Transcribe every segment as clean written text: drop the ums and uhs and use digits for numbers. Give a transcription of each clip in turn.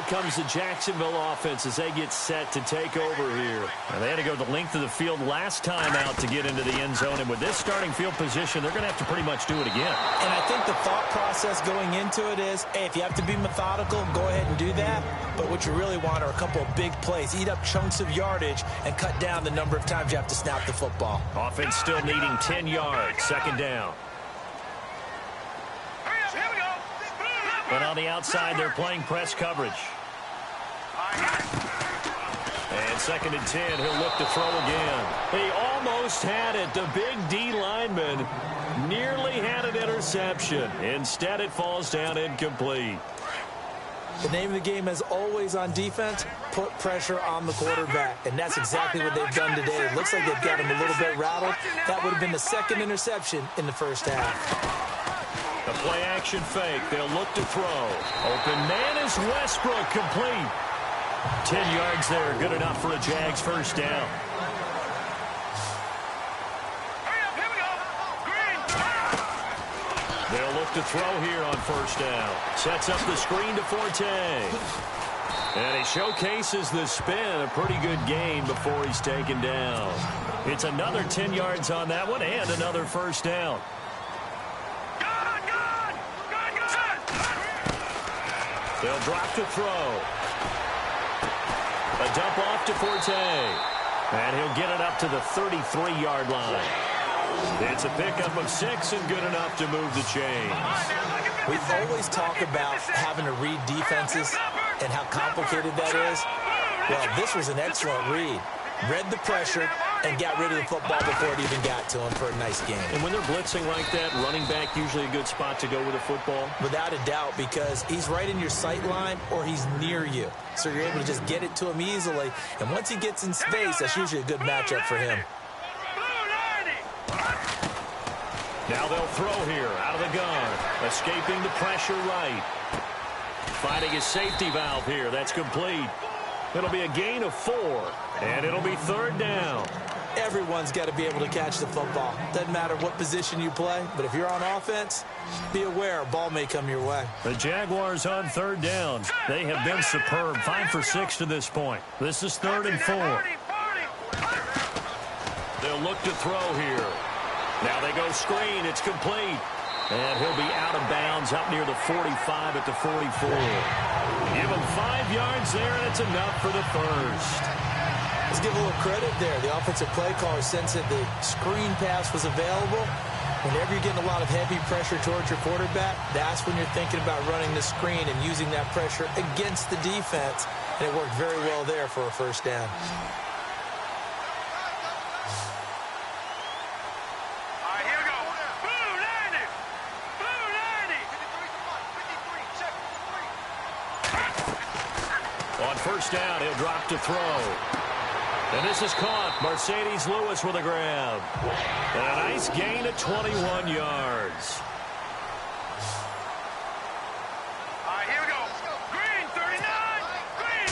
comes the Jacksonville offense as they get set to take over here. Now, they had to go the length of the field last time out to get into the end zone, and with this starting field position, they're going to have to pretty much do it again. And I think the thought process going into it is, hey, if you have to be methodical, go ahead and do that. But what you really want are a couple of big plays. Eat up chunks of yardage and cut down the number of times you have to snap the football. Offense still needing 10 yards. Second down. But on the outside, they're playing press coverage. And second and 10, he'll look to throw again. He almost had it. The big D lineman nearly had an interception. Instead, it falls down incomplete. The name of the game is always on defense, put pressure on the quarterback. And that's exactly what they've done today. It looks like they've got him a little bit rattled. That would have been the second interception in the first half. The play-action fake. They'll look to throw. Open man is Westbrook, complete. 10 yards there, good enough for a Jags first down. They'll look to throw here on first down. Sets up the screen to Forte. And he showcases the spin. A pretty good gain before he's taken down. It's another 10 yards on that one and another first down. They'll drop to throw. A dump off to Forte. And he'll get it up to the 33-yard line. It's a pickup of 6 and good enough to move the chains. We always talk about having to read defenses and how complicated that is. Well, this was an excellent read. Read the pressure and got rid of the football before it even got to him for a nice game. And when they're blitzing like that, running back usually a good spot to go with a football? Without a doubt, because he's right in your sight line or he's near you. So you're able to just get it to him easily. And once he gets in space, that's usually a good matchup for him. Now they'll throw here out of the gun. Escaping the pressure right. Finding his safety valve here. That's complete. It'll be a gain of 4, and it'll be third down. Everyone's got to be able to catch the football. Doesn't matter what position you play, but if you're on offense, be aware a ball may come your way. The Jaguars on third down. They have been superb. 5 for 6 to this point. This is 3rd and 4. They'll look to throw here. Now they go screen. It's complete. And he'll be out of bounds up near the 45 at the 44. Give him 5 yards there, and it's enough for the first. Let's give a little credit there. The offensive play caller sensed that the screen pass was available. Whenever you're getting a lot of heavy pressure towards your quarterback, that's when you're thinking about running the screen and using that pressure against the defense. And it worked very well there for a first down. First down, he'll drop to throw. And this is caught. Mercedes Lewis with a grab. And a nice gain of 21 yards. All right, here we go. Green, 39. Green.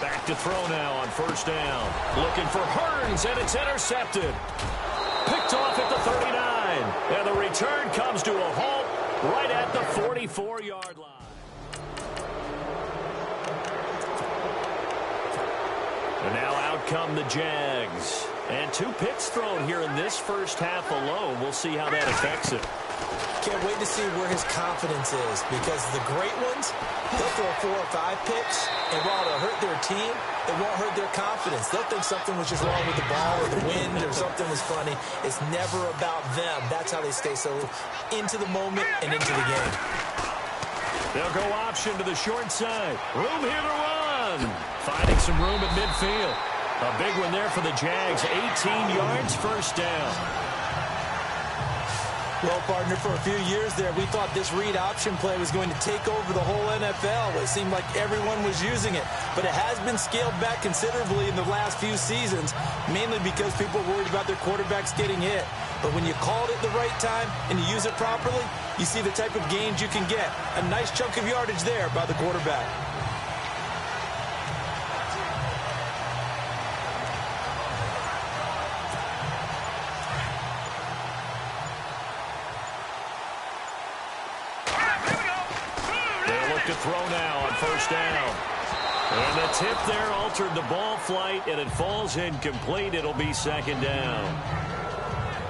Back to throw now on first down. Looking for Hearns, and it's intercepted. Picked off at the 39. And the return comes to a halt right at the 44-yard line. And now out come the Jags. And 2 picks thrown here in this first half alone. We'll see how that affects it. Can't wait to see where his confidence is, because the great ones, they'll throw 4 or 5 picks, and while it'll hurt their team, it won't hurt their confidence. They'll think something was just wrong with the ball or the wind or something was funny. It's never about them. That's how they stay so into the moment and into the game. They'll go option to the short side. Room here to run. Finding some room at midfield. A big one there for the Jags. 18 yards, first down. Well, partner, for a few years there, we thought this read option play was going to take over the whole NFL. It seemed like everyone was using it. But it has been scaled back considerably in the last few seasons, mainly because people are worried about their quarterbacks getting hit. But when you called it the right time and you use it properly, you see the type of gains you can get. A nice chunk of yardage there by the quarterback. back to throw now on first down. And the tip there altered the ball flight, and it falls incomplete. It'll be second down.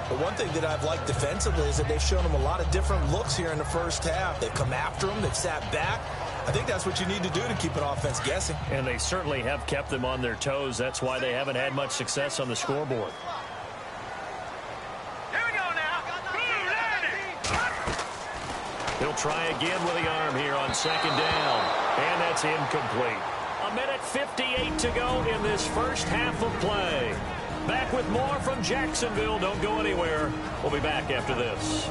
But one thing that I've liked defensively is that they've shown him a lot of different looks here in the first half. They've come after him. They've sat back. I think that's what you need to do to keep an offense guessing. And they certainly have kept them on their toes. That's why they haven't had much success on the scoreboard. Here we go now. He'll try again with the arm here on second down. And that's incomplete. 1:58 to go in this first half of play. Back with more from Jacksonville. Don't go anywhere. We'll be back after this.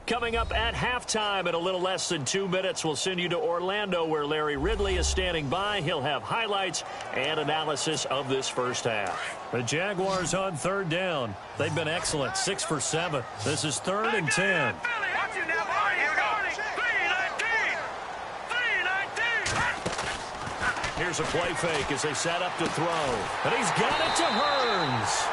Coming up at halftime in a little less than 2 minutes, we'll send you to Orlando where Larry Ridley is standing by. He'll have highlights and analysis of this first half. The Jaguars on third down. They've been excellent, 6 for 7. This is 3rd and 10. Here's a play fake as they set up to throw. And he's got it to Hearns.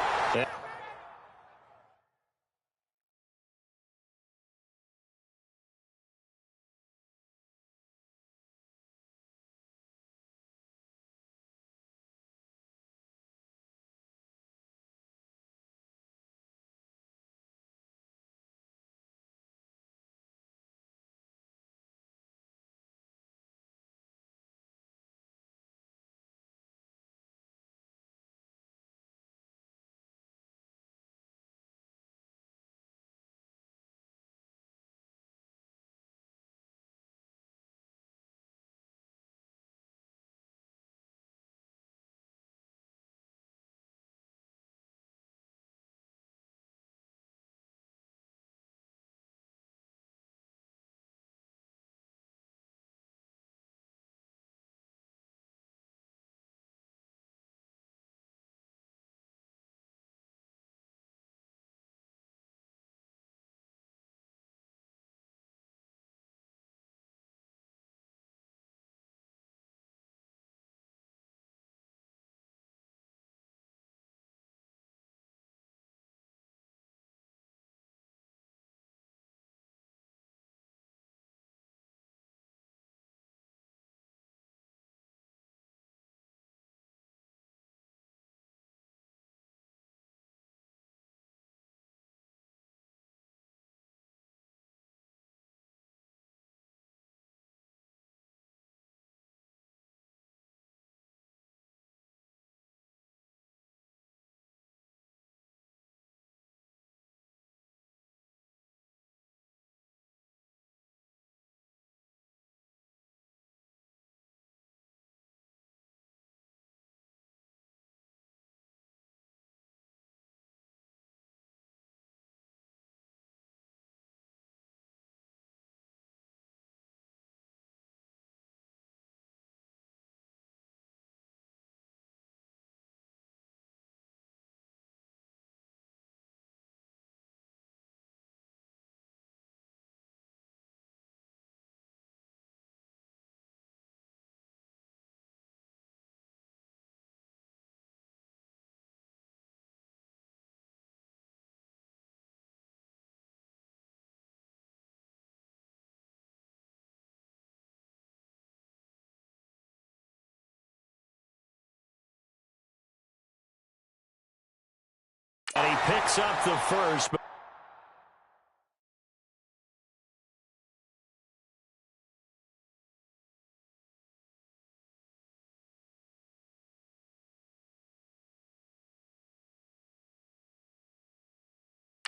And he picks up the first.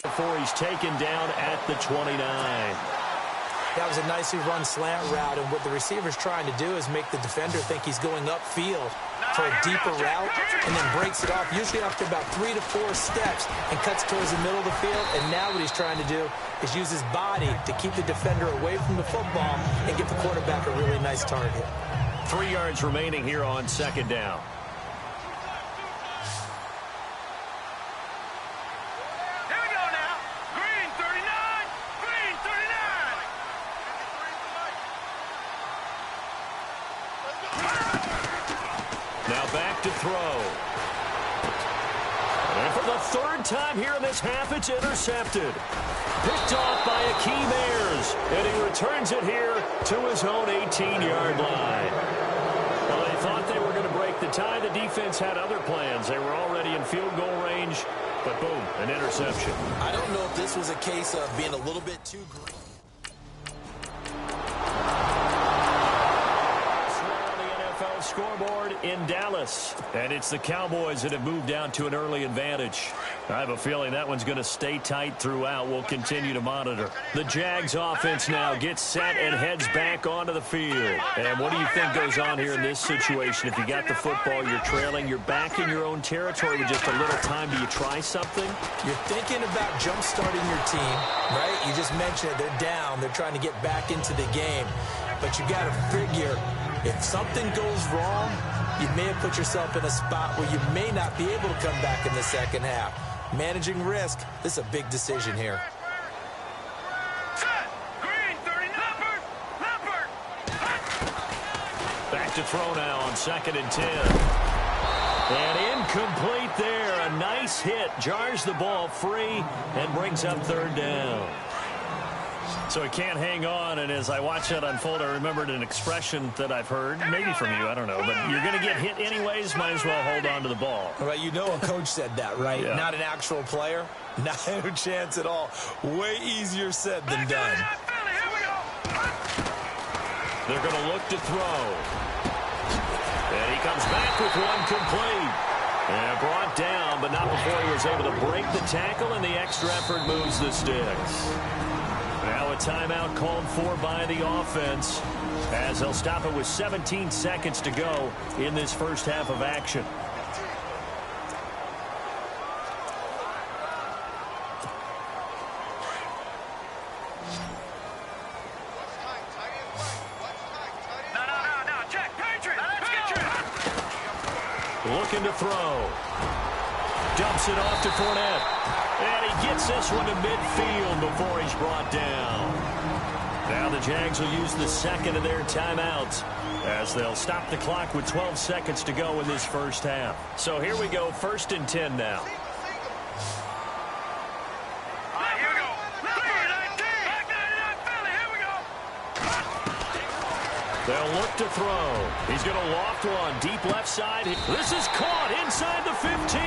Before he's taken down at the 29. That was a nicely run slant route, and what the receiver's trying to do is make the defender think he's going upfield for a deeper route, and then breaks it off, usually after about 3 to 4 steps, and cuts towards the middle of the field. And now what he's trying to do is use his body to keep the defender away from the football and give the quarterback a really nice target. 3 yards remaining here on second down. throw. And for the third time here in this half, it's intercepted. Picked off by Akeem Ayers, and he returns it here to his own 18-yard line. Well, they thought they were going to break the tie. The defense had other plans. They were already in field goal range, but boom, an interception. I don't know if this was a case of being a little bit too green. Scoreboard in Dallas, and it's the Cowboys that have moved down to an early advantage. I have a feeling that one's going to stay tight throughout. We'll continue to monitor. The Jags offense now gets set and heads back onto the field. And what do you think goes on here in this situation? If you got the football, you're trailing, you're back in your own territory with just a little time. Do you try something? You're thinking about jump-starting your team, right? You just mentioned it. They're down. They're trying to get back into the game. But you got to figure, if something goes wrong, you may have put yourself in a spot where you may not be able to come back in the second half. Managing risk, this is a big decision here. Back to throw now on 2nd and 10. And incomplete there. A nice hit. Jars the ball free and brings up 3rd down. So he can't hang on, and as I watch that unfold, I remembered an expression that I've heard, maybe from you, I don't know, but you're going to get hit anyways, might as well hold on to the ball. Right, you know a coach said that, right? Yeah. Not an actual player. Not a chance at all. Way easier said than done. They're going to look to throw. And he comes back with one complete. And brought down, but not before he was able to break the tackle, and the extra effort moves the sticks. Now a timeout called for by the offense as they'll stop it with 17 seconds to go in this first half of action. Looking to throw. Dumps it off to Fournette. And he gets this one to midfield before he's brought down. Now the Jags will use the second of their timeouts as they'll stop the clock with 12 seconds to go in this first half. So here we go, 1st and 10 now. They'll look to throw. He's going to loft one deep left side. This is caught inside the 15.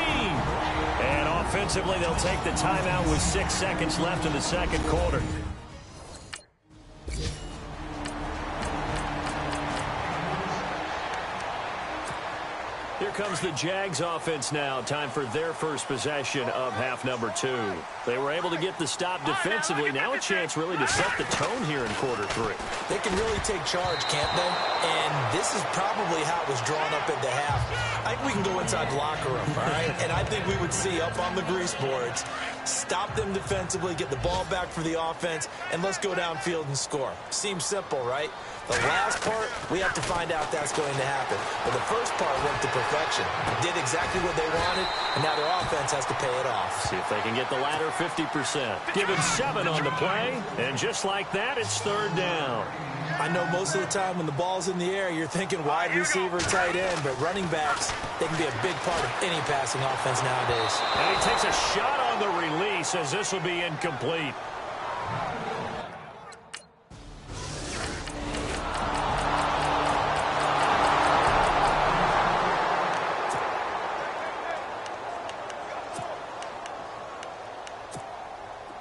And offensively, they'll take the timeout with 6 seconds left in the second quarter. Here comes the Jags offense now. Time for their first possession of half number 2. They were able to get the stop defensively. Now a chance really to set the tone here in quarter 3. They can really take charge, can't they? And this is probably how it was drawn up at the half. I think we can go inside the locker room, all right? And I think we would see up on the grease boards, stop them defensively, get the ball back for the offense, and let's go downfield and score. Seems simple, right? The last part, we have to find out that's going to happen. But the first part went to perfection. Did exactly what they wanted, and now their offense has to pay it off. See if they can get the latter 50%. Give him 7 on the play, and just like that, it's 3rd down. I know most of the time when the ball's in the air, you're thinking wide receiver, tight end, but running backs, they can be a big part of any passing offense nowadays. And he takes a shot on the release as this will be incomplete.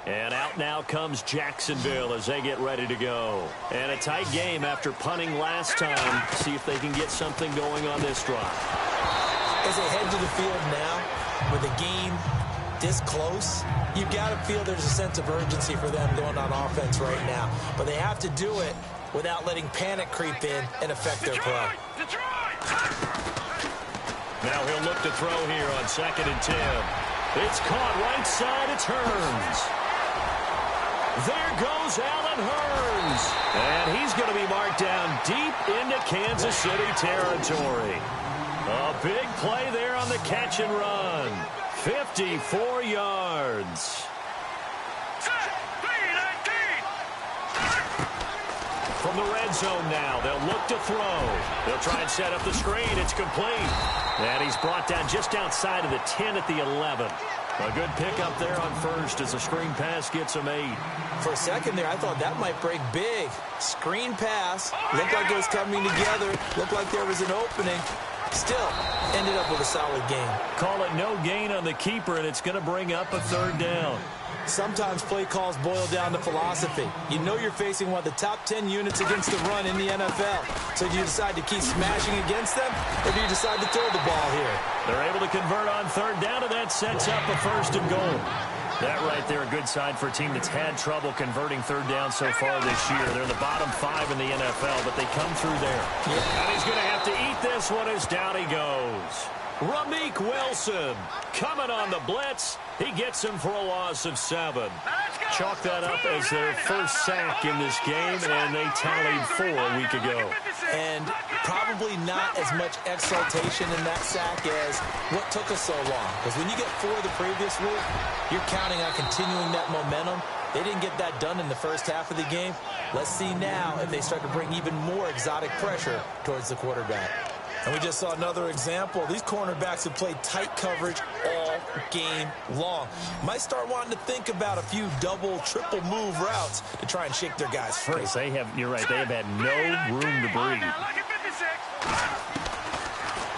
And out now comes Jacksonville as they get ready to go. And a tight game after punting last time. See if they can get something going on this drive. As they head to the field now, with the game this close, you've got to feel there's a sense of urgency for them going on offense right now. But they have to do it without letting panic creep in and affect their play. Now he'll look to throw here on 2nd and 10. It's caught right side. It's Hurns. There goes Allen Hurns. And he's going to be marked down deep into Kansas City territory. A big play there on the catch and run. 54 yards. from the red zone now. They'll look to throw. They'll try and set up the screen. It's complete. And he's brought down just outside of the 10 at the 11. A good pickup there on first as the screen pass gets him 8. For a second there, I thought that might break big. Screen pass. Looked like it was coming together. Looked like there was an opening. Still ended up with a solid gain. Call it no gain on the keeper, and it's going to bring up a third down. Sometimes play calls boil down to philosophy. You know you're facing one of the top 10 units against the run in the NFL. So do you decide to keep smashing against them, or do you decide to throw the ball here? They're able to convert on third down, and that sets up a first and goal. That right there, a good sign for a team that's had trouble converting third down so far this year. They're in the bottom 5 in the NFL, but they come through there. Yeah. And he's going to have to eat this one as down he goes. Ramik Wilson coming on the blitz. He gets him for a loss of 7. Chalk that up as their first sack in this game, and they tallied 4 a week ago. And probably not as much exultation in that sack as what took us so long. Because when you get 4 the previous week, you're counting on continuing that momentum. They didn't get that done in the first half of the game. Let's see now if they start to bring even more exotic pressure towards the quarterback. And we just saw another example. These cornerbacks have played tight coverage all game long. Might start wanting to think about a few double, triple move routes to try and shake their guys free. They have, you're right, they have had no room to breathe.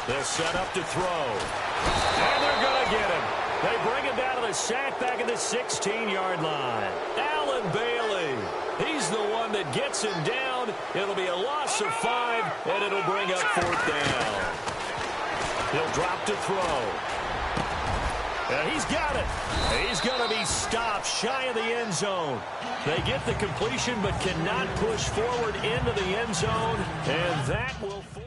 They'll set up to throw. And they're going to get him. They bring him down to the sack back at the 16-yard line. Allen Bailey. He's the one that gets him down. It'll be a loss of 5, and it'll bring up 4th down. He'll drop to throw. And he's got it. He's going to be stopped shy of the end zone. They get the completion but cannot push forward into the end zone, and that will force...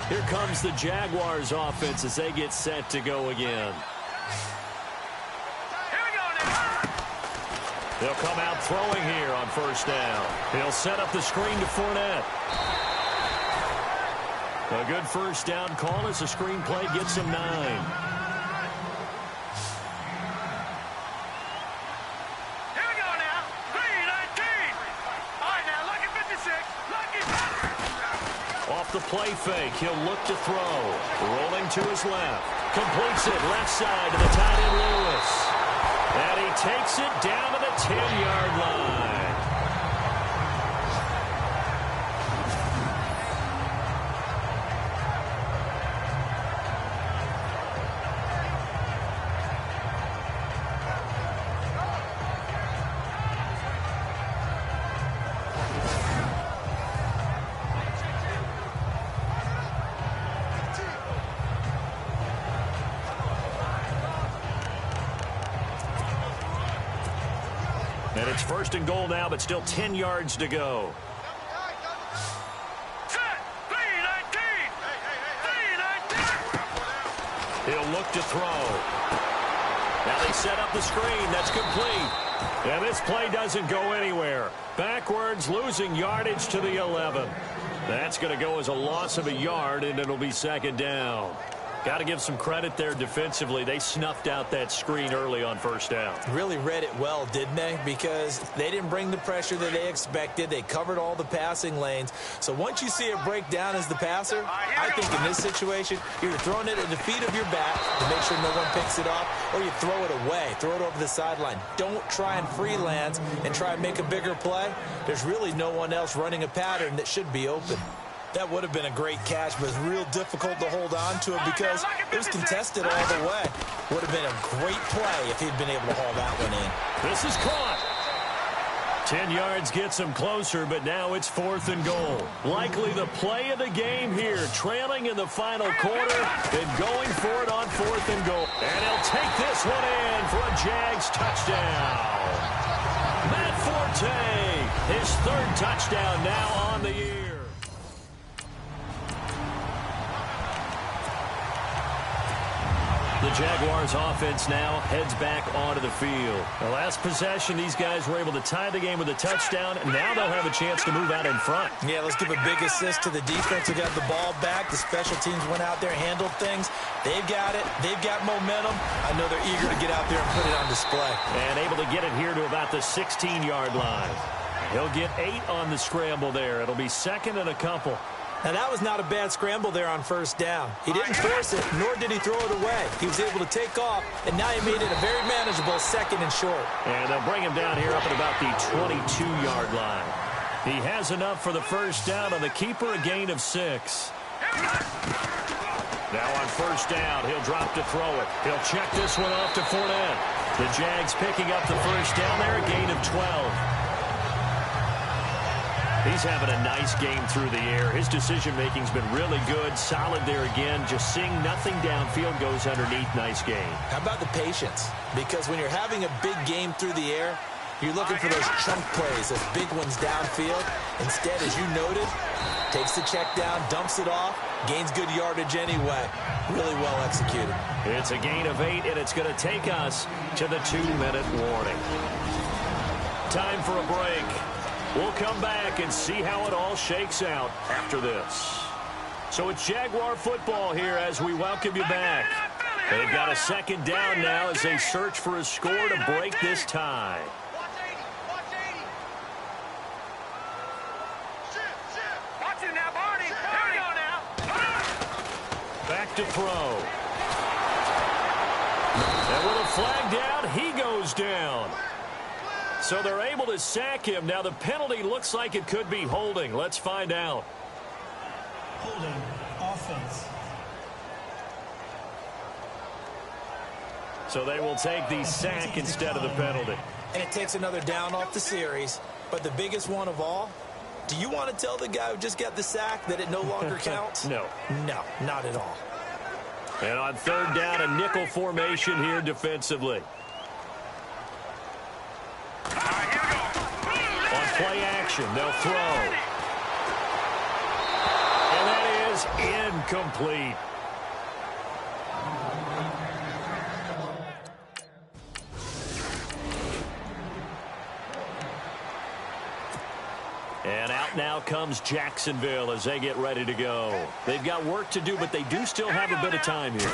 Here comes the Jaguars offense as they get set to go again. They'll come out throwing here on first down. He'll set up the screen to Fournette. A good first down call as the screen play gets him 9. The play fake. He'll look to throw. Rolling to his left. Completes it left side to the tight end Lewis. And he takes it down to the 10-yard line. And it's first and goal now, but still 10 yards to go. He'll look to throw. Now they set up the screen. That's complete. And this play doesn't go anywhere. Backwards, losing yardage to the 11. That's going to go as a loss of a yard, and it'll be second down. Got to give some credit there defensively. They snuffed out that screen early on first down. Really read it well, didn't they? Because they didn't bring the pressure that they expected. They covered all the passing lanes. So once you see it break down as the passer, I think in this situation, you're throwing it at the feet of your back to make sure no one picks it off, or you throw it away, throw it over the sideline. Don't try and freelance and try and make a bigger play. There's really no one else running a pattern that should be open. That would have been a great catch, but it's real difficult to hold on to it because it was contested all the way. Would have been a great play if he'd been able to haul that one in. This is caught. 10 yards gets him closer, but now it's 4th and goal. Likely the play of the game here, trailing in the final quarter and going for it on 4th and goal. And he'll take this one in for a Jags touchdown. Matt Forte, his 3rd touchdown now on the year. The Jaguars offense now heads back onto the field. The last possession, these guys were able to tie the game with a touchdown, and now they'll have a chance to move out in front. Yeah, let's give a big assist to the defense who got the ball back. The special teams went out there, handled things. They've got it. They've got momentum. I know they're eager to get out there and put it on display. And able to get it here to about the 16-yard line. He'll get 8 on the scramble there. It'll be second and a couple. Now, that was not a bad scramble there on first down. He didn't force it, nor did he throw it away. He was able to take off, and now he made it a very manageable second and short. And they'll bring him down here up at about the 22-yard line. He has enough for the first down on the keeper, a gain of 6. Now on first down, he'll drop to throw it. He'll check this one off to Fournette. The Jags picking up the first down there, a gain of 12. He's having a nice game through the air. His decision-making's been really good. Solid there again. Just seeing nothing downfield goes underneath. Nice game. How about the patience? Because when you're having a big game through the air, you're looking for those chunk plays, those big ones downfield. Instead, as you noted, takes the check down, dumps it off, gains good yardage anyway. Really well executed. It's a gain of 8, and it's going to take us to the 2-minute warning. Time for a break. We'll come back and see how it all shakes out after this. So it's Jaguar football here as we welcome you back. They've got a second down now as they search for a score to break this tie. Back to throw. And with a flag down, he goes down. So they're able to sack him. Now the penalty looks like it could be holding. Let's find out. Holding offense. So they will take the sack instead of the penalty. And it takes another down off the series. But the biggest one of all, do you want to tell the guy who just got the sack that it no longer counts? No. No, not at all. And on third down, a nickel formation here defensively. On play action, they'll throw. And that is incomplete. And out now comes Jacksonville as they get ready to go. They've got work to do, but they do still have a bit of time here.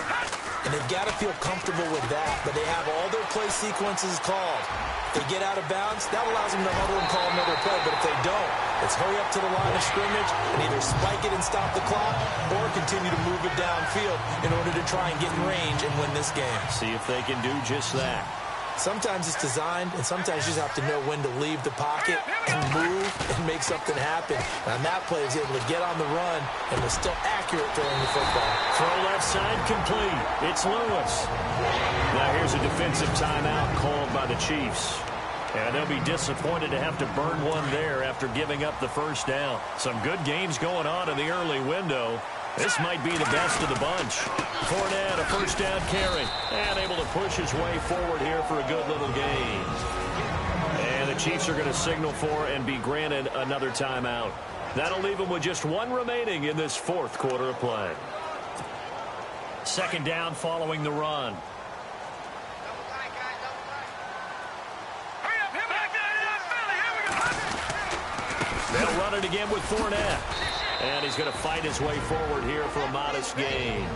And they've got to feel comfortable with that, but they have all their play sequences called. If they get out of bounds, that allows them to huddle and call another play, but if they don't, let's hurry up to the line of scrimmage and either spike it and stop the clock or continue to move it downfield in order to try and get in range and win this game. See if they can do just that. Sometimes it's designed, and sometimes you just have to know when to leave the pocket and move and make something happen. And on that play, he was able to get on the run and was still accurate throwing the football. Throw left side complete. It's Lewis. Now here's a defensive timeout called by the Chiefs. And they'll be disappointed to have to burn one there after giving up the first down. Some good games going on in the early window. This might be the best of the bunch. Fournette, a first down carry, and able to push his way forward here for a good little gain. And the Chiefs are going to signal for and be granted another timeout. That'll leave them with just one remaining in this fourth quarter of play. Second down following the run. They'll run it again with Fournette. And he's going to fight his way forward here for a modest gain.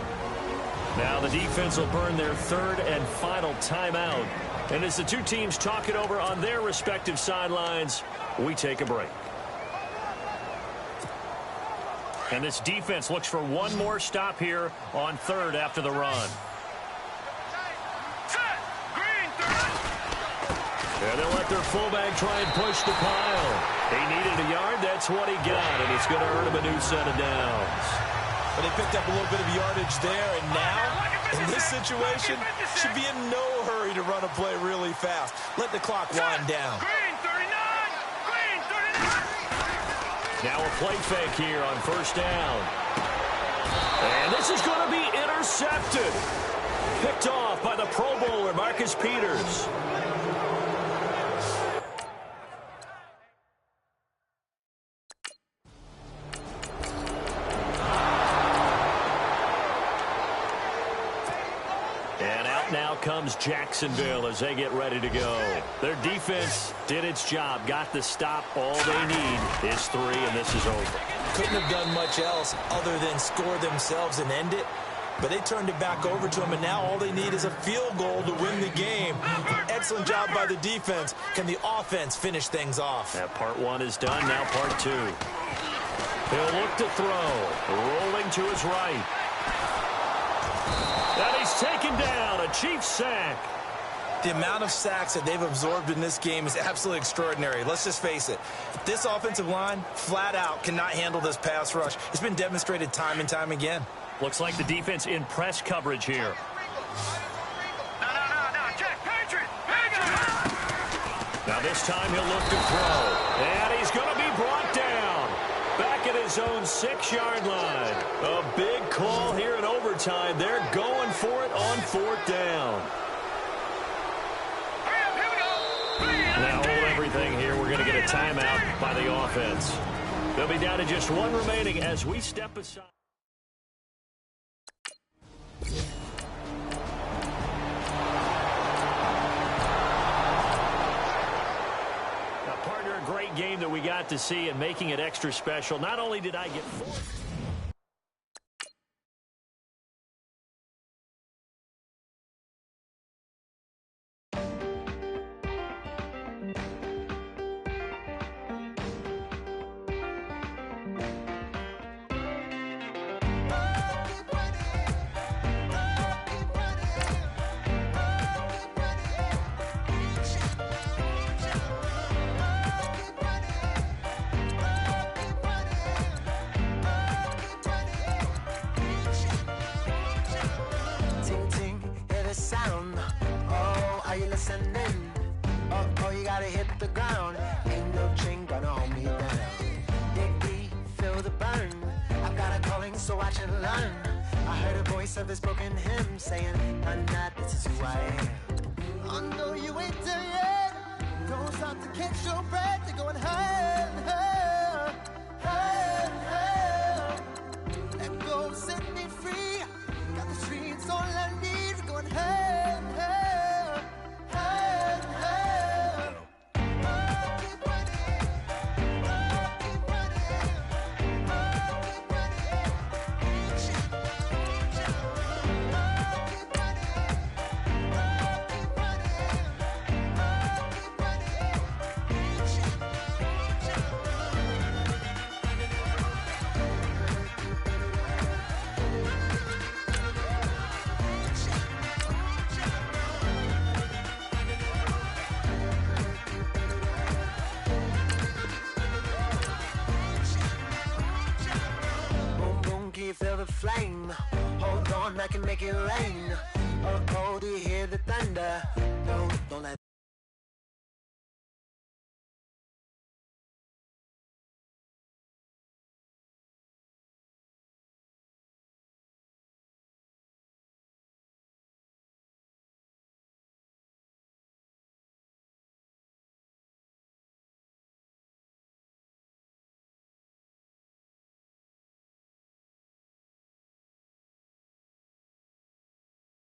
Now the defense will burn their third and final timeout. And as the two teams talk it over on their respective sidelines, we take a break. And this defense looks for one more stop here on third after the run. And they'll let their fullback try and push the pile. He needed a yard. That's what he got, and it's going to earn him a new set of downs. But they picked up a little bit of yardage there, and now, in this situation, should be in no hurry to run a play really fast. Let the clock wind down. Now a play fake here on first down. And this is going to be intercepted. Picked off by the Pro Bowler, Marcus Peters. And out now comes Jacksonville as they get ready to go. Their defense did its job, got the stop. All they need is 3, and this is over. Couldn't have done much else other than score themselves and end it. But they turned it back over to him, and now all they need is a field goal to win the game. Excellent job by the defense. Can the offense finish things off? That part 1 is done. Now part 2. He'll look to throw. Rolling to his right. And he's taken down. A Chiefs sack. The amount of sacks that they've absorbed in this game is absolutely extraordinary. Let's just face it. This offensive line, flat out, cannot handle this pass rush. It's been demonstrated time and time again. Looks like the defense in press coverage here. Now this time he'll look to throw. And he's going to be brought down. Back at his own 6-yard line. A big call here in overtime. They're going for it on 4th down. Now hold everything here. We're going to get a timeout by the offense. They'll be down to just 1 remaining as we step aside. Partner, a great game that we got to see and making it extra special. Not only did I get 4... Oh, you gotta hit the ground. Ain't no chain gonna hold me down. Dig deep, feel the burn. I've got a calling, so watch and learn. I heard a voice of this broken hymn saying, "I'm not, this is who I am." I know you ain't there yet. Don't stop to catch your breath. You're going higher, higher, higher, higher. Let go, set me free. Got the streets all I need. We're going higher, higher, higher, higher. Feel the flame. Hold on, I can make it rain. Oh, do you hear the thunder? No, don't let